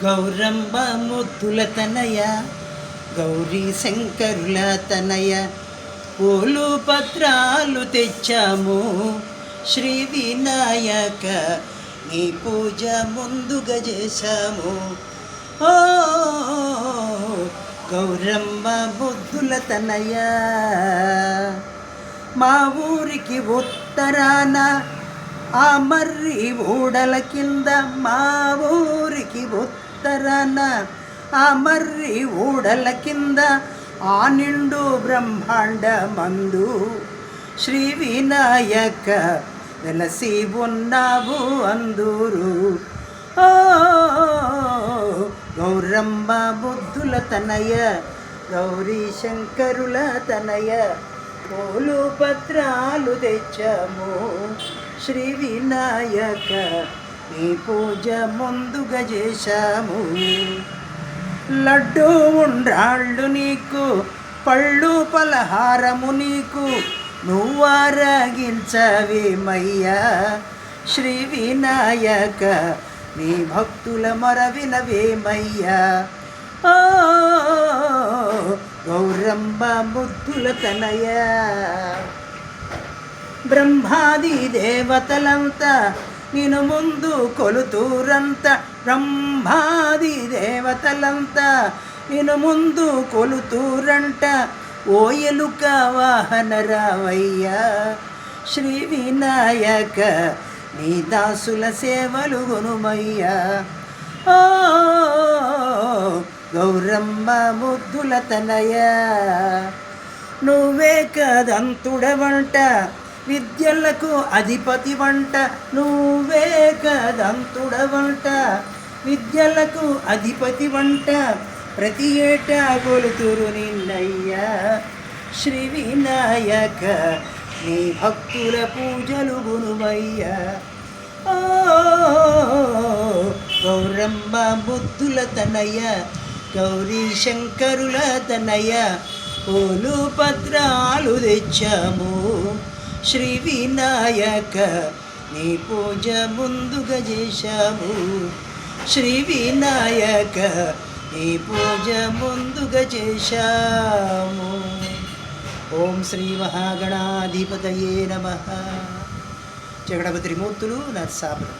గౌరమ్మ ముద్దుల తనయ, గౌరీ శంకరుల తనయ, పూలు పత్రాలు తెచ్చాము శ్రీ వినాయక, నీ పూజ ముందుగా చేశాము. ఓ గౌరమ్మ ముద్దుల తనయ, మా ఊరికి ఉత్తరాన ఆ మర్రి ఊడల కింద, మా ఊరికి ఉత్తరాన ఆ మర్రి ఊడల కింద, ఆ నిండు బ్రహ్మాండ మందు శ్రీ వినాయక వెలసి ఉన్నావు అందూరు. ఓ గౌరమ్మ బుద్ధుల తనయ, గౌరీ శంకరుల తనయ, పూలు పత్రాలు తెచ్చాము శ్రీ వినాయక, నీ పూజ ముందుగా చేశాము. లడ్డు ఉండ్రాళ్ళు నీకు, పళ్ళు పలహారము నీకు, నువ్వారగించవేమయ్యా శ్రీ వినాయక, నీ భక్తుల మొరవినవేమయ్యా. ఓ గౌరమ్మ ముద్దుల తనయ, బ్రహ్మాది దేవతలంతా నిన్ను ముందు కొలుతూరంత, బ్రహ్మాది దేవతలంతా నిన్ను ముందు కొలుతూరంట, ఓ ఎలుక వాహన రావయ్యా శ్రీ వినాయక, నీ దాసుల సేవలు గునుమయ్యా. ఓ గౌరమ్మ ముద్దుల తనయ, నువ్వే కదంతుడవంట, విద్యలకు అధిపతి వంట, నువ్వే కదంతుడవంట, విద్యలకు అధిపతి వంట, ప్రతి ఏటా కొలుతురు నిన్నయ్యా శ్రీ వినాయక, నీ భక్తుల పూజలు గునుమయ్యా. ఓ గౌరమ్మ ముద్దుల తనయ, గౌరీ శంకరుల తనయ, పూలు పత్రాలు తెచ్చాము శ్రీ వినాయక, నీ పూజ ముందుగా చేశాము శ్రీ వినాయక, నీ పూజ ముందుగా చేశాము. ఓం శ్రీ మహాగణాధిపతయే నమః. జగడపతి త్రిమూర్తులు నరసాపురం.